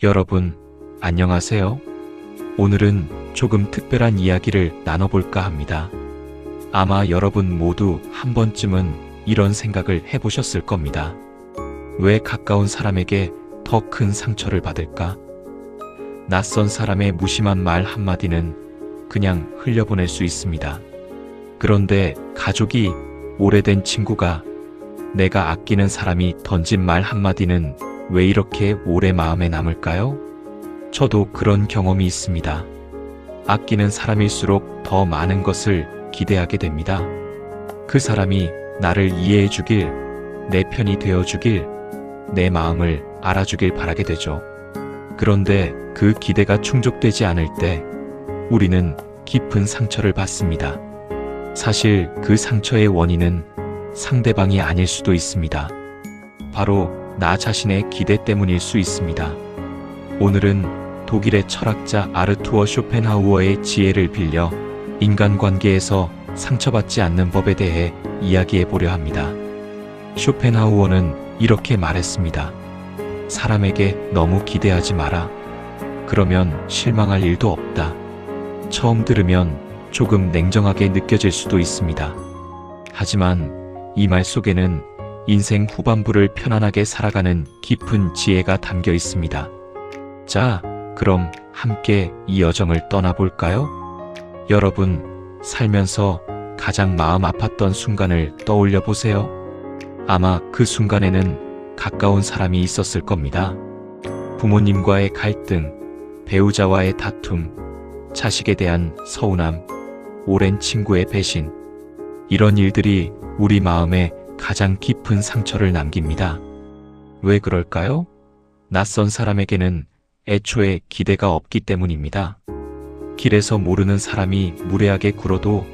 여러분, 안녕하세요. 오늘은 조금 특별한 이야기를 나눠볼까 합니다. 아마 여러분 모두 한 번쯤은 이런 생각을 해보셨을 겁니다. 왜 가까운 사람에게 더 큰 상처를 받을까? 낯선 사람의 무심한 말 한마디는 그냥 흘려보낼 수 있습니다. 그런데 가족이, 오래된 친구가, 내가 아끼는 사람이 던진 말 한마디는 왜 이렇게 오래 마음에 남을까요? 저도 그런 경험이 있습니다. 아끼는 사람일수록 더 많은 것을 기대하게 됩니다. 그 사람이 나를 이해해 주길, 내 편이 되어 주길, 내 마음을 알아주길 바라게 되죠. 그런데 그 기대가 충족되지 않을 때 우리는 깊은 상처를 받습니다. 사실 그 상처의 원인은 상대방이 아닐 수도 있습니다. 바로 나 자신의 기대 때문일 수 있습니다. 오늘은 독일의 철학자 아르투어 쇼펜하우어의 지혜를 빌려 인간관계에서 상처받지 않는 법에 대해 이야기해 보려 합니다. 쇼펜하우어는 이렇게 말했습니다. 사람에게 너무 기대하지 마라. 그러면 실망할 일도 없다. 처음 들으면 조금 냉정하게 느껴질 수도 있습니다. 하지만 이 말 속에는 인생 후반부를 편안하게 살아가는 깊은 지혜가 담겨 있습니다. 자, 그럼 함께 이 여정을 떠나볼까요? 여러분, 살면서 가장 마음 아팠던 순간을 떠올려 보세요. 아마 그 순간에는 가까운 사람이 있었을 겁니다. 부모님과의 갈등, 배우자와의 다툼, 자식에 대한 서운함, 오랜 친구의 배신. 이런 일들이 우리 마음에 가장 깊은 상처를 남깁니다. 왜 그럴까요? 낯선 사람에게는 애초에 기대가 없기 때문입니다. 길에서 모르는 사람이 무례하게 굴어도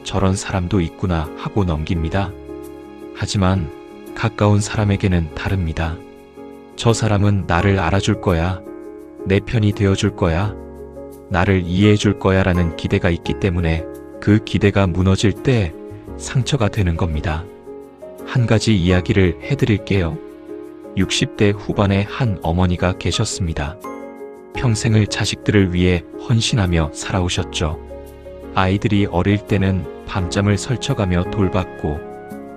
저런 사람도 있구나 하고 넘깁니다. 하지만 가까운 사람에게는 다릅니다. 저 사람은 나를 알아줄 거야. 내 편이 되어줄 거야. 나를 이해해줄 거야 라는 기대가 있기 때문에 그 기대가 무너질 때 상처가 되는 겁니다. 한 가지 이야기를 해드릴게요. 60대 후반의 한 어머니가 계셨습니다. 평생을 자식들을 위해 헌신하며 살아오셨죠. 아이들이 어릴 때는 밤잠을 설쳐가며 돌봤고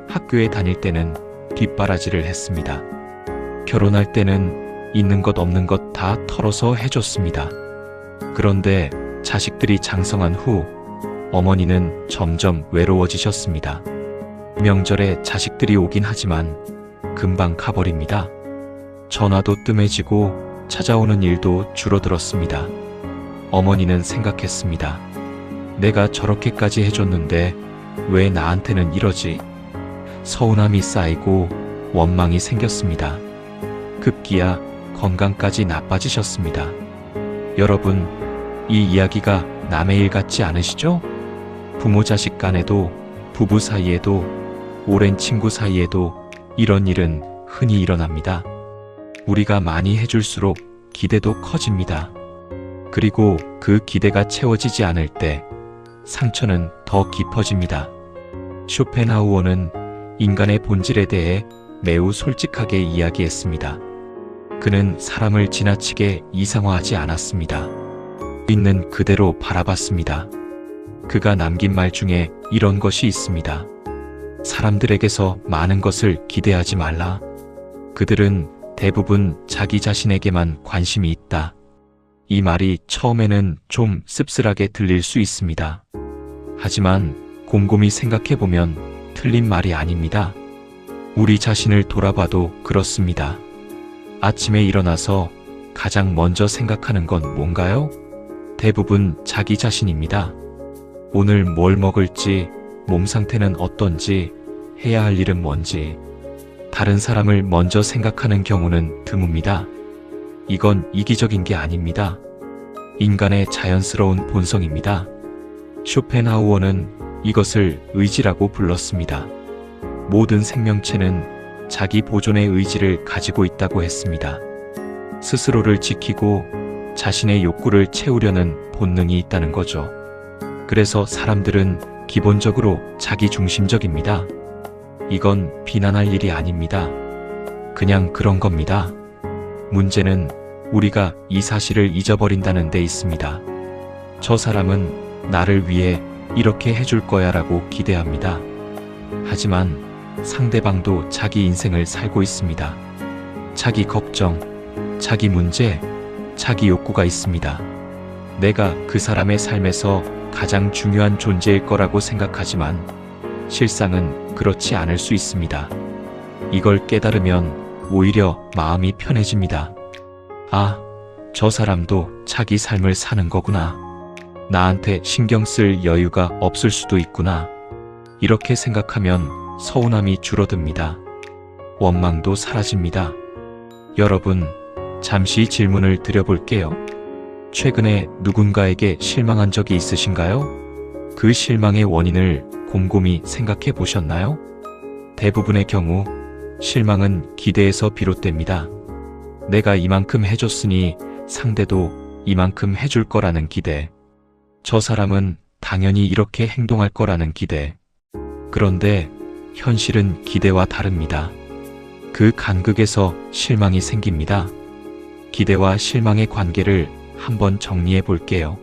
학교에 다닐 때는 뒷바라지를 했습니다. 결혼할 때는 있는 것 없는 것 다 털어서 해줬습니다. 그런데 자식들이 장성한 후 어머니는 점점 외로워지셨습니다. 명절에 자식들이 오긴 하지만 금방 가버립니다. 전화도 뜸해지고 찾아오는 일도 줄어들었습니다. 어머니는 생각했습니다. 내가 저렇게까지 해줬는데 왜 나한테는 이러지? 서운함이 쌓이고 원망이 생겼습니다. 급기야 건강까지 나빠지셨습니다. 여러분, 이 이야기가 남의 일 같지 않으시죠? 부모 자식 간에도, 부부 사이에도, 오랜 친구 사이에도 이런 일은 흔히 일어납니다. 우리가 많이 해줄수록 기대도 커집니다. 그리고 그 기대가 채워지지 않을 때 상처는 더 깊어집니다. 쇼펜하우어는 인간의 본질에 대해 매우 솔직하게 이야기했습니다. 그는 사람을 지나치게 이상화하지 않았습니다. 있는 그대로 바라봤습니다. 그가 남긴 말 중에 이런 것이 있습니다. 사람들에게서 많은 것을 기대하지 말라. 그들은 대부분 자기 자신에게만 관심이 있다. 이 말이 처음에는 좀 씁쓸하게 들릴 수 있습니다. 하지만 곰곰이 생각해보면 틀린 말이 아닙니다. 우리 자신을 돌아봐도 그렇습니다. 아침에 일어나서 가장 먼저 생각하는 건 뭔가요? 대부분 자기 자신입니다. 오늘 뭘 먹을지, 몸 상태는 어떤지, 해야 할 일은 뭔지. 다른 사람을 먼저 생각하는 경우는 드뭅니다. 이건 이기적인 게 아닙니다. 인간의 자연스러운 본성입니다. 쇼펜하우어는 이것을 의지라고 불렀습니다. 모든 생명체는 자기 보존의 의지를 가지고 있다고 했습니다. 스스로를 지키고 자신의 욕구를 채우려는 본능이 있다는 거죠. 그래서 사람들은 기본적으로 자기중심적입니다. 이건 비난할 일이 아닙니다. 그냥 그런 겁니다. 문제는 우리가 이 사실을 잊어버린다는 데 있습니다. 저 사람은 나를 위해 이렇게 해줄 거야 라고 기대합니다. 하지만 상대방도 자기 인생을 살고 있습니다. 자기 걱정, 자기 문제, 자기 욕구가 있습니다. 내가 그 사람의 삶에서 가장 중요한 존재일 거라고 생각하지만 실상은 그렇지 않을 수 있습니다. 이걸 깨달으면 오히려 마음이 편해집니다. 아, 저 사람도 자기 삶을 사는 거구나. 나한테 신경 쓸 여유가 없을 수도 있구나. 이렇게 생각하면 서운함이 줄어듭니다. 원망도 사라집니다. 여러분, 잠시 질문을 드려볼게요. 최근에 누군가에게 실망한 적이 있으신가요? 그 실망의 원인을 곰곰이 생각해 보셨나요? 대부분의 경우 실망은 기대에서 비롯됩니다. 내가 이만큼 해줬으니 상대도 이만큼 해줄 거라는 기대. 저 사람은 당연히 이렇게 행동할 거라는 기대. 그런데 현실은 기대와 다릅니다. 그 간극에서 실망이 생깁니다. 기대와 실망의 관계를 한번 정리해 볼게요.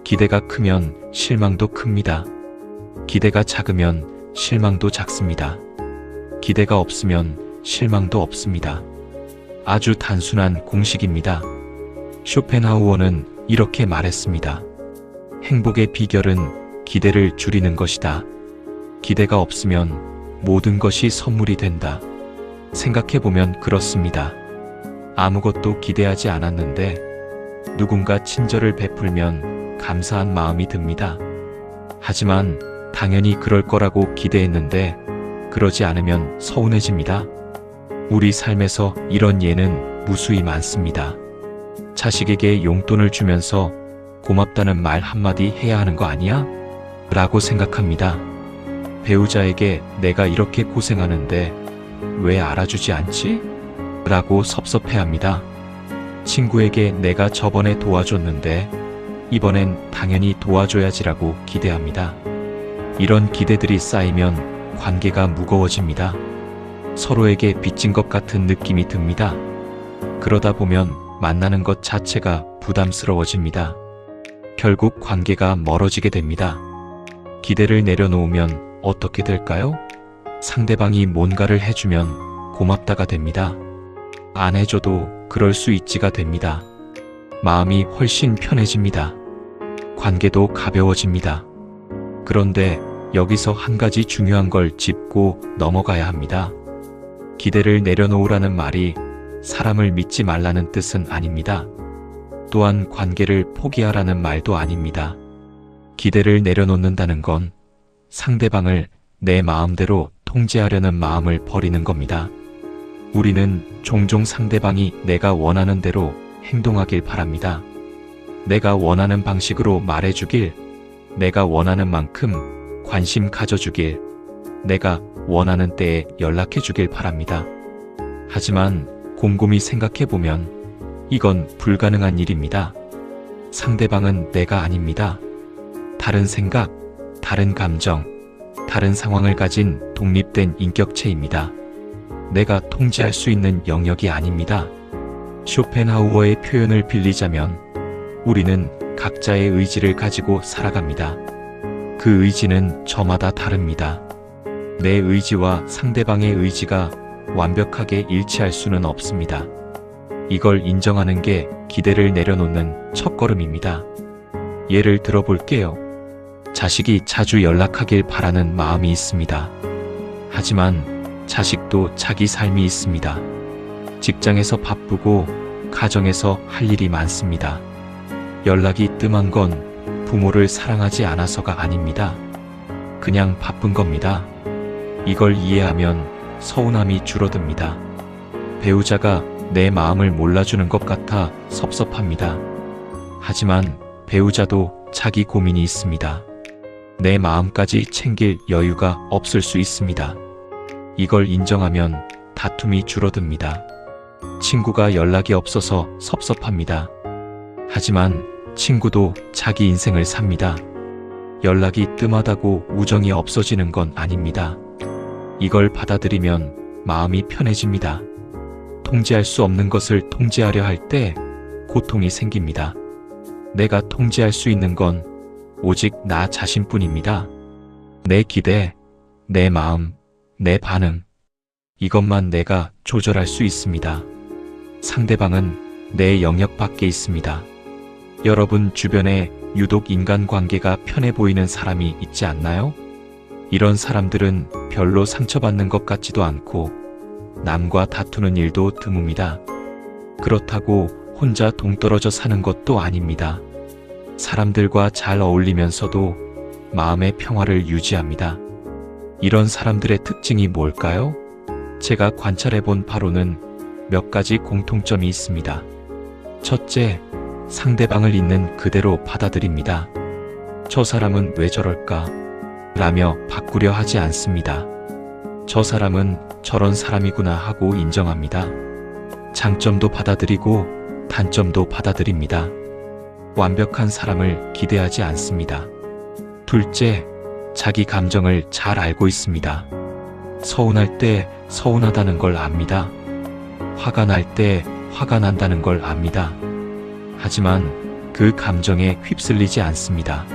기대가 크면 실망도 큽니다. 기대가 작으면 실망도 작습니다. 기대가 없으면 실망도 없습니다. 아주 단순한 공식입니다. 쇼펜하우어는 이렇게 말했습니다. 행복의 비결은 기대를 줄이는 것이다. 기대가 없으면 모든 것이 선물이 된다. 생각해보면 그렇습니다. 아무것도 기대하지 않았는데 누군가 친절을 베풀면 감사한 마음이 듭니다. 하지만 당연히 그럴 거라고 기대했는데 그러지 않으면 서운해집니다. 우리 삶에서 이런 예는 무수히 많습니다. 자식에게 용돈을 주면서 고맙다는 말 한마디 해야 하는 거 아니야? 라고 생각합니다. 배우자에게 내가 이렇게 고생하는데 왜 알아주지 않지? 라고 섭섭해합니다. 친구에게 내가 저번에 도와줬는데 이번엔 당연히 도와줘야지라고 기대합니다. 이런 기대들이 쌓이면 관계가 무거워집니다. 서로에게 빚진 것 같은 느낌이 듭니다. 그러다 보면 만나는 것 자체가 부담스러워집니다. 결국 관계가 멀어지게 됩니다. 기대를 내려놓으면 어떻게 될까요? 상대방이 뭔가를 해주면 고맙다가 됩니다. 안 해줘도 그럴 수 있지가 됩니다. 마음이 훨씬 편해집니다. 관계도 가벼워집니다. 그런데 여기서 한 가지 중요한 걸 짚고 넘어가야 합니다. 기대를 내려놓으라는 말이 사람을 믿지 말라는 뜻은 아닙니다. 또한 관계를 포기하라는 말도 아닙니다. 기대를 내려놓는다는 건 상대방을 내 마음대로 통제하려는 마음을 버리는 겁니다. 우리는 종종 상대방이 내가 원하는 대로 행동하길 바랍니다. 내가 원하는 방식으로 말해주길, 내가 원하는 만큼 관심 가져주길, 내가 원하는 때에 연락해주길 바랍니다. 하지만 곰곰이 생각해보면 이건 불가능한 일입니다. 상대방은 내가 아닙니다. 다른 생각, 다른 감정, 다른 상황을 가진 독립된 인격체입니다. 내가 통제할 수 있는 영역이 아닙니다. 쇼펜하우어의 표현을 빌리자면 우리는 각자의 의지를 가지고 살아갑니다. 그 의지는 저마다 다릅니다. 내 의지와 상대방의 의지가 완벽하게 일치할 수는 없습니다. 이걸 인정하는 게 기대를 내려놓는 첫걸음입니다. 예를 들어볼게요. 자식이 자주 연락하길 바라는 마음이 있습니다. 하지만 자식도 자기 삶이 있습니다. 직장에서 바쁘고 가정에서 할 일이 많습니다. 연락이 뜸한 건 부모를 사랑하지 않아서가 아닙니다. 그냥 바쁜 겁니다. 이걸 이해하면 서운함이 줄어듭니다. 배우자가 내 마음을 몰라주는 것 같아 섭섭합니다. 하지만 배우자도 자기 고민이 있습니다. 내 마음까지 챙길 여유가 없을 수 있습니다. 이걸 인정하면 다툼이 줄어듭니다. 친구가 연락이 없어서 섭섭합니다. 하지만 친구도 자기 인생을 삽니다. 연락이 뜸하다고 우정이 없어지는 건 아닙니다. 이걸 받아들이면 마음이 편해집니다. 통제할 수 없는 것을 통제하려 할 때 고통이 생깁니다. 내가 통제할 수 있는 건 오직 나 자신뿐입니다. 내 기대, 내 마음, 내 반응. 이것만 내가 조절할 수 있습니다. 상대방은 내 영역 밖에 있습니다. 여러분 주변에 유독 인간관계가 편해 보이는 사람이 있지 않나요? 이런 사람들은 별로 상처받는 것 같지도 않고 남과 다투는 일도 드뭅니다. 그렇다고 혼자 동떨어져 사는 것도 아닙니다. 사람들과 잘 어울리면서도 마음의 평화를 유지합니다. 이런 사람들의 특징이 뭘까요? 제가 관찰해본 바로는 몇 가지 공통점이 있습니다. 첫째, 상대방을 있는 그대로 받아들입니다. 저 사람은 왜 저럴까? 라며 바꾸려 하지 않습니다. 저 사람은 저런 사람이구나 하고 인정합니다. 장점도 받아들이고 단점도 받아들입니다. 완벽한 사람을 기대하지 않습니다. 둘째, 자기 감정을 잘 알고 있습니다. 서운할 때 서운하다는 걸 압니다. 화가 날 때 화가 난다는 걸 압니다. 하지만 그 감정에 휩쓸리지 않습니다.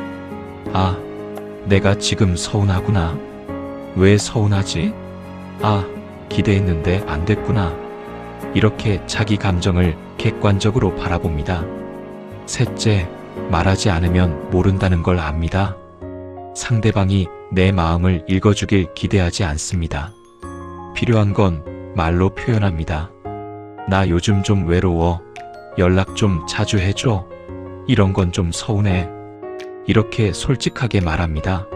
아, 내가 지금 서운하구나. 왜 서운하지? 아, 기대했는데 안 됐구나. 이렇게 자기 감정을 객관적으로 바라봅니다. 셋째, 말하지 않으면 모른다는 걸 압니다. 상대방이 내 마음을 읽어주길 기대하지 않습니다. 필요한 건 말로 표현합니다. 나 요즘 좀 외로워. 연락 좀 자주 해줘. 이런 건 좀 서운해. 이렇게 솔직하게 말합니다.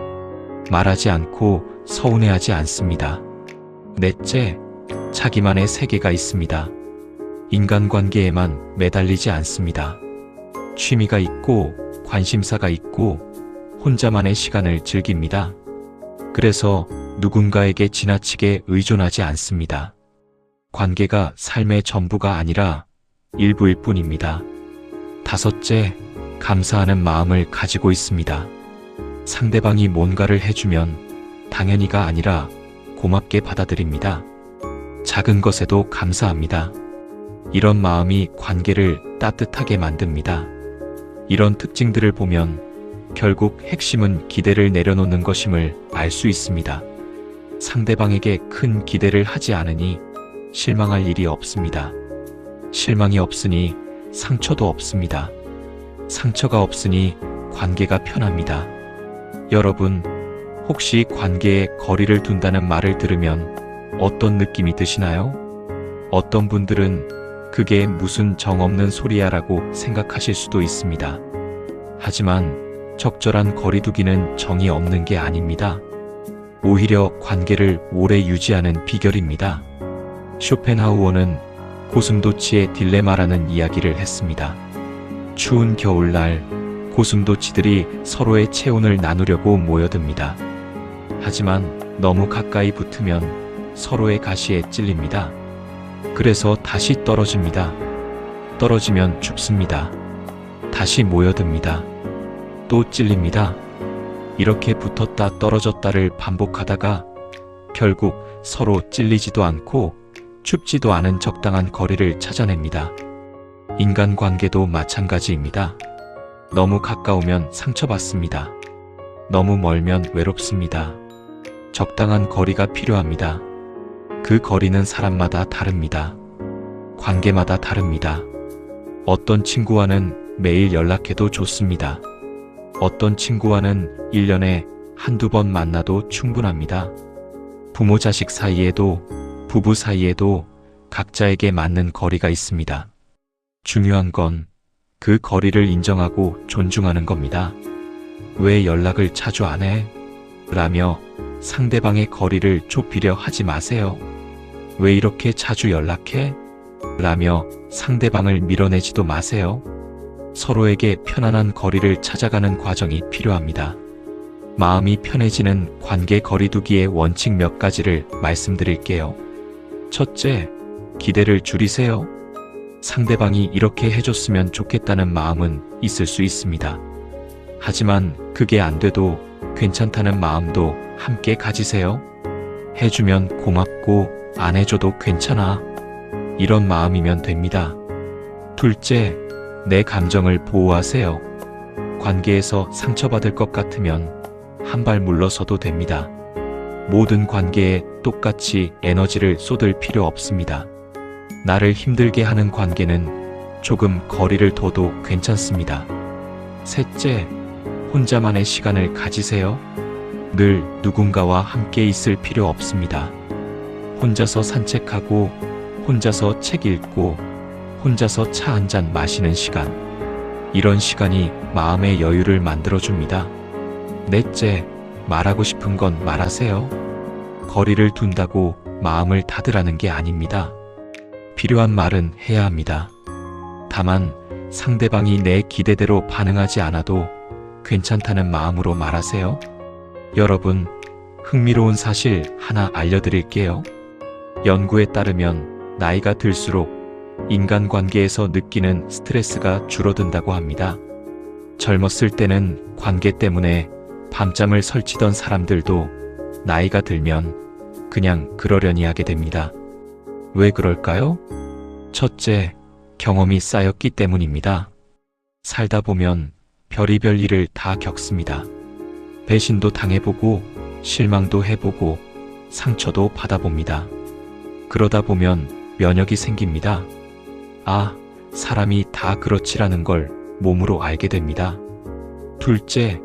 말하지 않고 서운해하지 않습니다. 넷째, 자기만의 세계가 있습니다. 인간관계에만 매달리지 않습니다. 취미가 있고 관심사가 있고 혼자만의 시간을 즐깁니다. 그래서 누군가에게 지나치게 의존하지 않습니다. 관계가 삶의 전부가 아니라 일부일 뿐입니다. 다섯째, 감사하는 마음을 가지고 있습니다. 상대방이 뭔가를 해주면 당연히가 아니라 고맙게 받아들입니다. 작은 것에도 감사합니다. 이런 마음이 관계를 따뜻하게 만듭니다. 이런 특징들을 보면 결국 핵심은 기대를 내려놓는 것임을 알 수 있습니다. 상대방에게 큰 기대를 하지 않으니 실망할 일이 없습니다. 실망이 없으니 상처도 없습니다. 상처가 없으니 관계가 편합니다. 여러분, 혹시 관계에 거리를 둔다는 말을 들으면 어떤 느낌이 드시나요? 어떤 분들은 그게 무슨 정없는 소리야 라고 생각하실 수도 있습니다. 하지만 적절한 거리두기는 정이 없는 게 아닙니다. 오히려 관계를 오래 유지하는 비결입니다. 쇼펜하우어는 고슴도치의 딜레마라는 이야기를 했습니다. 추운 겨울날 고슴도치들이 서로의 체온을 나누려고 모여듭니다. 하지만 너무 가까이 붙으면 서로의 가시에 찔립니다. 그래서 다시 떨어집니다. 떨어지면 죽습니다. 다시 모여듭니다. 또 찔립니다. 이렇게 붙었다 떨어졌다를 반복하다가 결국 서로 찔리지도 않고 춥지도 않은 적당한 거리를 찾아냅니다. 인간관계도 마찬가지입니다. 너무 가까우면 상처받습니다. 너무 멀면 외롭습니다. 적당한 거리가 필요합니다. 그 거리는 사람마다 다릅니다. 관계마다 다릅니다. 어떤 친구와는 매일 연락해도 좋습니다. 어떤 친구와는 1년에 한두 번 만나도 충분합니다. 부모 자식 사이에도 부부 사이에도 각자에게 맞는 거리가 있습니다. 중요한 건 그 거리를 인정하고 존중하는 겁니다. 왜 연락을 자주 안 해? 라며 상대방의 거리를 좁히려 하지 마세요. 왜 이렇게 자주 연락해? 라며 상대방을 밀어내지도 마세요. 서로에게 편안한 거리를 찾아가는 과정이 필요합니다. 마음이 편해지는 관계 거리두기의 원칙 몇 가지를 말씀드릴게요. 첫째, 기대를 줄이세요. 상대방이 이렇게 해줬으면 좋겠다는 마음은 있을 수 있습니다. 하지만 그게 안 돼도 괜찮다는 마음도 함께 가지세요. 해주면 고맙고 안 해줘도 괜찮아. 이런 마음이면 됩니다. 둘째, 내 감정을 보호하세요. 관계에서 상처받을 것 같으면 한 발 물러서도 됩니다. 모든 관계에 똑같이 에너지를 쏟을 필요 없습니다. 나를 힘들게 하는 관계는 조금 거리를 둬도 괜찮습니다. 셋째, 혼자만의 시간을 가지세요. 늘 누군가와 함께 있을 필요 없습니다. 혼자서 산책하고, 혼자서 책 읽고, 혼자서 차 한 잔 마시는 시간. 이런 시간이 마음의 여유를 만들어줍니다. 넷째, 말하고 싶은 건 말하세요. 거리를 둔다고 마음을 닫으라는 게 아닙니다. 필요한 말은 해야 합니다. 다만 상대방이 내 기대대로 반응하지 않아도 괜찮다는 마음으로 말하세요. 여러분, 흥미로운 사실 하나 알려드릴게요. 연구에 따르면 나이가 들수록 인간관계에서 느끼는 스트레스가 줄어든다고 합니다. 젊었을 때는 관계 때문에 밤잠을 설치던 사람들도 나이가 들면 그냥 그러려니 하게 됩니다. 왜 그럴까요? 첫째, 경험이 쌓였기 때문입니다. 살다 보면 별의별 일을 다 겪습니다. 배신도 당해보고, 실망도 해보고, 상처도 받아봅니다. 그러다 보면 면역이 생깁니다. 아, 사람이 다 그렇지라는 걸 몸으로 알게 됩니다. 둘째,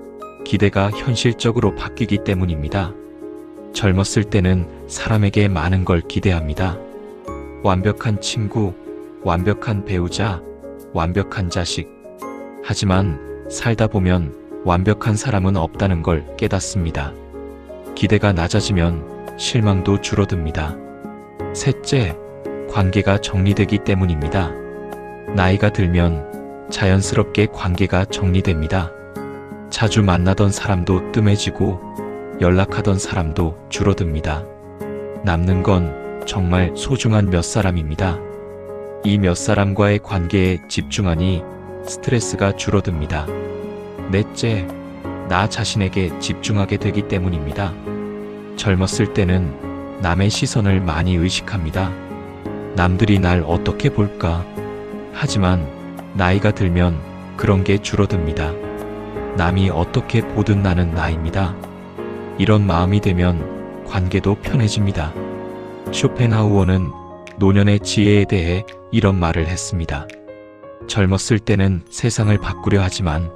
기대가 현실적으로 바뀌기 때문입니다. 젊었을 때는 사람에게 많은 걸 기대합니다. 완벽한 친구, 완벽한 배우자, 완벽한 자식. 하지만 살다 보면 완벽한 사람은 없다는 걸 깨닫습니다. 기대가 낮아지면 실망도 줄어듭니다. 셋째, 관계가 정리되기 때문입니다. 나이가 들면 자연스럽게 관계가 정리됩니다. 자주 만나던 사람도 뜸해지고 연락하던 사람도 줄어듭니다. 남는 건 정말 소중한 몇 사람입니다. 이 몇 사람과의 관계에 집중하니 스트레스가 줄어듭니다. 넷째, 나 자신에게 집중하게 되기 때문입니다. 젊었을 때는 남의 시선을 많이 의식합니다. 남들이 날 어떻게 볼까? 하지만 나이가 들면 그런 게 줄어듭니다. 남이 어떻게 보든 나는 나입니다. 이런 마음이 되면 관계도 편해집니다. 쇼펜하우어는 노년의 지혜에 대해 이런 말을 했습니다. 젊었을 때는 세상을 바꾸려 하지만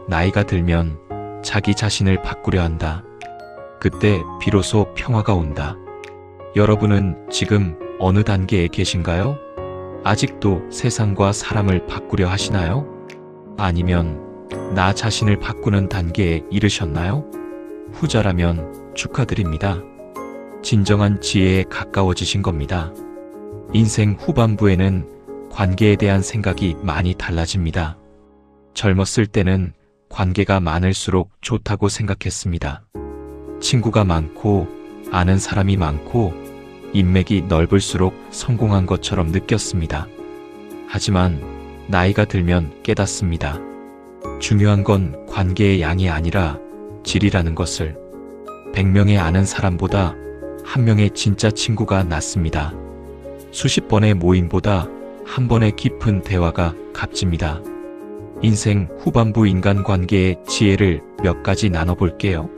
나이가 들면 자기 자신을 바꾸려 한다. 그때 비로소 평화가 온다. 여러분은 지금 어느 단계에 계신가요? 아직도 세상과 사람을 바꾸려 하시나요? 아니면 나 자신을 바꾸는 단계에 이르셨나요? 후자라면 축하드립니다. 진정한 지혜에 가까워지신 겁니다. 인생 후반부에는 관계에 대한 생각이 많이 달라집니다. 젊었을 때는 관계가 많을수록 좋다고 생각했습니다. 친구가 많고 아는 사람이 많고 인맥이 넓을수록 성공한 것처럼 느꼈습니다. 하지만 나이가 들면 깨닫습니다. 중요한 건 관계의 양이 아니라 질이라는 것을. 100명의 아는 사람보다 1명의 진짜 친구가 낫습니다. 수십 번의 모임보다 한 번의 깊은 대화가 값집니다. 인생 후반부 인간관계의 지혜를 몇 가지 나눠볼게요.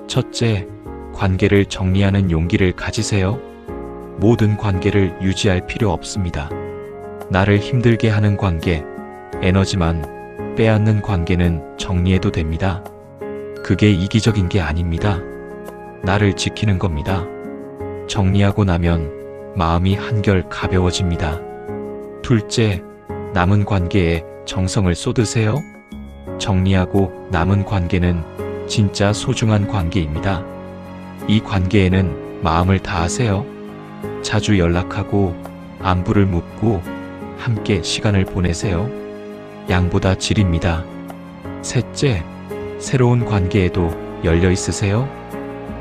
첫째, 관계를 정리하는 용기를 가지세요. 모든 관계를 유지할 필요 없습니다. 나를 힘들게 하는 관계, 에너지만 빼앗는 관계는 정리해도 됩니다. 그게 이기적인 게 아닙니다. 나를 지키는 겁니다. 정리하고 나면 마음이 한결 가벼워집니다. 둘째, 남은 관계에 정성을 쏟으세요. 정리하고 남은 관계는 진짜 소중한 관계입니다. 이 관계에는 마음을 다하세요. 자주 연락하고 안부를 묻고 함께 시간을 보내세요. 양보다 질입니다. 셋째, 새로운 관계에도 열려 있으세요.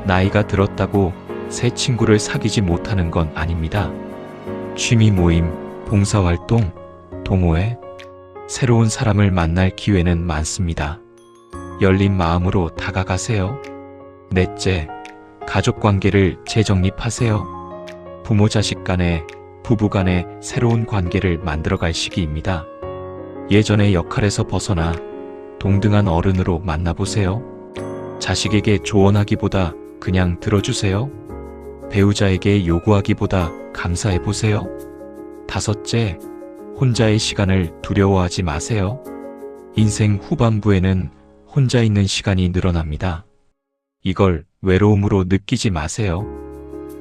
나이가 들었다고 새 친구를 사귀지 못하는 건 아닙니다. 취미 모임, 봉사활동, 동호회, 새로운 사람을 만날 기회는 많습니다. 열린 마음으로 다가가세요. 넷째, 가족 관계를 재정립하세요. 부모 자식 간에, 부부 간에 새로운 관계를 만들어갈 시기입니다. 예전의 역할에서 벗어나 동등한 어른으로 만나보세요. 자식에게 조언하기보다 그냥 들어주세요. 배우자에게 요구하기보다 감사해보세요. 5째, 혼자의 시간을 두려워하지 마세요. 인생 후반부에는 혼자 있는 시간이 늘어납니다. 이걸 외로움으로 느끼지 마세요.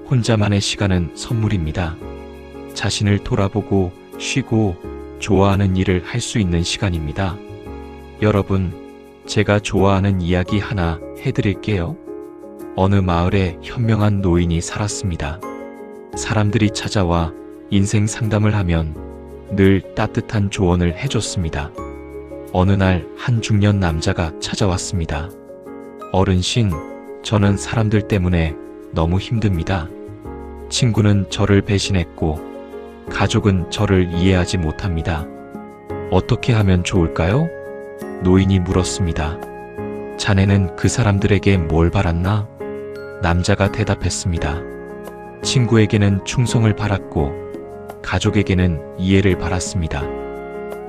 혼자만의 시간은 선물입니다. 자신을 돌아보고 쉬고 좋아하는 일을 할 수 있는 시간입니다. 여러분, 제가 좋아하는 이야기 하나 해드릴게요. 어느 마을에 현명한 노인이 살았습니다. 사람들이 찾아와 인생 상담을 하면 늘 따뜻한 조언을 해줬습니다. 어느 날 한 중년 남자가 찾아왔습니다. 어른신, 저는 사람들 때문에 너무 힘듭니다. 친구는 저를 배신했고 가족은 저를 이해하지 못합니다. 어떻게 하면 좋을까요? 노인이 물었습니다. 자네는 그 사람들에게 뭘 바랐나? 남자가 대답했습니다. 친구에게는 충성을 바랐고 가족에게는 이해를 바랐습니다.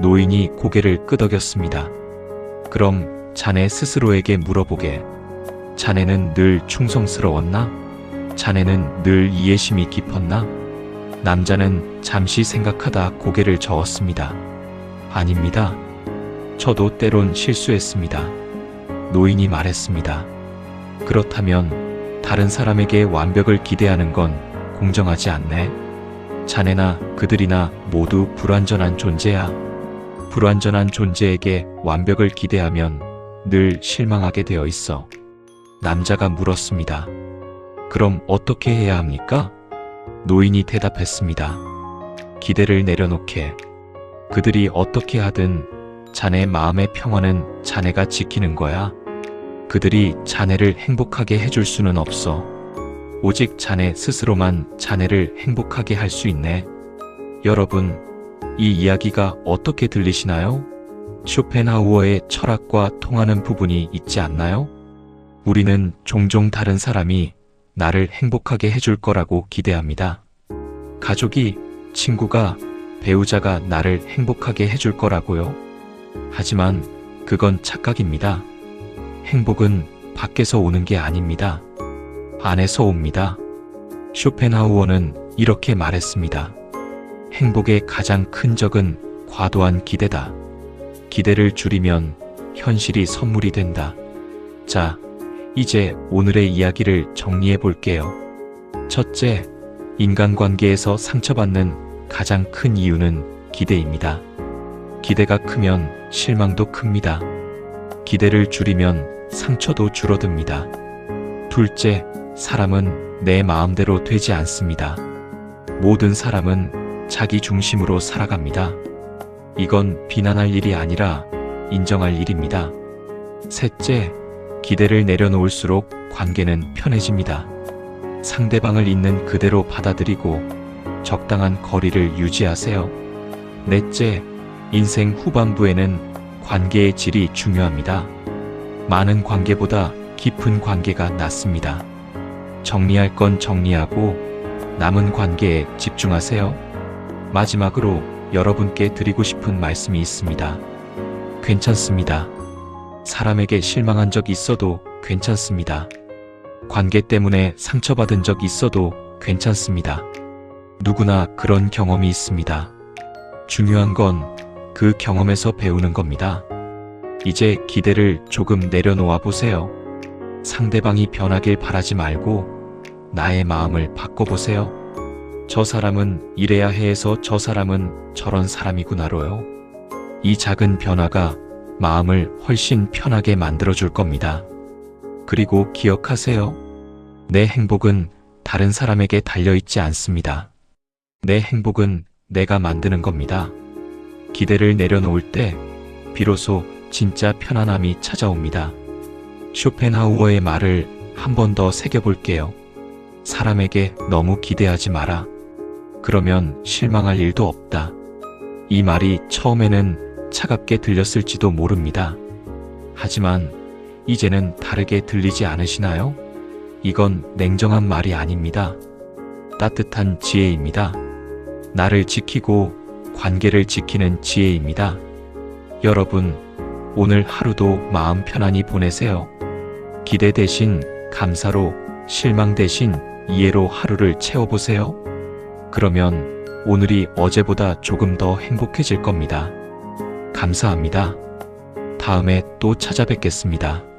노인이 고개를 끄덕였습니다. 그럼 자네 스스로에게 물어보게. 자네는 늘 충성스러웠나? 자네는 늘 이해심이 깊었나? 남자는 잠시 생각하다 고개를 저었습니다. 아닙니다. 저도 때론 실수했습니다. 노인이 말했습니다. 그렇다면 다른 사람에게 완벽을 기대하는 건 공정하지 않네. 자네나 그들이나 모두 불완전한 존재야. 불완전한 존재에게 완벽을 기대하면 늘 실망하게 되어 있어. 남자가 물었습니다. 그럼 어떻게 해야 합니까? 노인이 대답했습니다. 기대를 내려놓게. 그들이 어떻게 하든 자네 마음의 평화는 자네가 지키는 거야. 그들이 자네를 행복하게 해줄 수는 없어. 오직 자네 스스로만 자네를 행복하게 할 수 있네. 여러분, 이 이야기가 어떻게 들리시나요? 쇼펜하우어의 철학과 통하는 부분이 있지 않나요? 우리는 종종 다른 사람이 나를 행복하게 해줄 거라고 기대합니다. 가족이, 친구가, 배우자가 나를 행복하게 해줄 거라고요. 하지만 그건 착각입니다. 행복은 밖에서 오는 게 아닙니다. 안에서 옵니다. 쇼펜하우어는 이렇게 말했습니다. 행복의 가장 큰 적은 과도한 기대다. 기대를 줄이면 현실이 선물이 된다. 자, 이제 오늘의 이야기를 정리해 볼게요. 첫째, 인간관계에서 상처받는 가장 큰 이유는 기대입니다. 기대가 크면 실망도 큽니다. 기대를 줄이면 상처도 줄어듭니다. 둘째, 사람은 내 마음대로 되지 않습니다. 모든 사람은 자기 중심으로 살아갑니다. 이건 비난할 일이 아니라 인정할 일입니다. 셋째, 기대를 내려놓을수록 관계는 편해집니다. 상대방을 있는 그대로 받아들이고 적당한 거리를 유지하세요. 넷째, 인생 후반부에는 관계의 질이 중요합니다. 많은 관계보다 깊은 관계가 낫습니다. 정리할 건 정리하고 남은 관계에 집중하세요. 마지막으로 여러분께 드리고 싶은 말씀이 있습니다. 괜찮습니다. 사람에게 실망한 적 있어도 괜찮습니다. 관계 때문에 상처받은 적 있어도 괜찮습니다. 누구나 그런 경험이 있습니다. 중요한 건 그 경험에서 배우는 겁니다. 이제 기대를 조금 내려놓아 보세요. 상대방이 변하길 바라지 말고 나의 마음을 바꿔보세요. 저 사람은 이래야 해서 저 사람은 저런 사람이구나로요. 이 작은 변화가 마음을 훨씬 편하게 만들어줄 겁니다. 그리고 기억하세요. 내 행복은 다른 사람에게 달려있지 않습니다. 내 행복은 내가 만드는 겁니다. 기대를 내려놓을 때 비로소 진짜 편안함이 찾아옵니다. 쇼펜하우어의 말을 한 번 더 새겨볼게요. 사람에게 너무 기대하지 마라. 그러면 실망할 일도 없다. 이 말이 처음에는 차갑게 들렸을지도 모릅니다. 하지만 이제는 다르게 들리지 않으시나요? 이건 냉정한 말이 아닙니다. 따뜻한 지혜입니다. 나를 지키고 관계를 지키는 지혜입니다. 여러분, 오늘 하루도 마음 편안히 보내세요. 기대 대신 감사로, 실망 대신 이해로 하루를 채워보세요. 그러면 오늘이 어제보다 조금 더 행복해질 겁니다. 감사합니다. 다음에 또 찾아뵙겠습니다.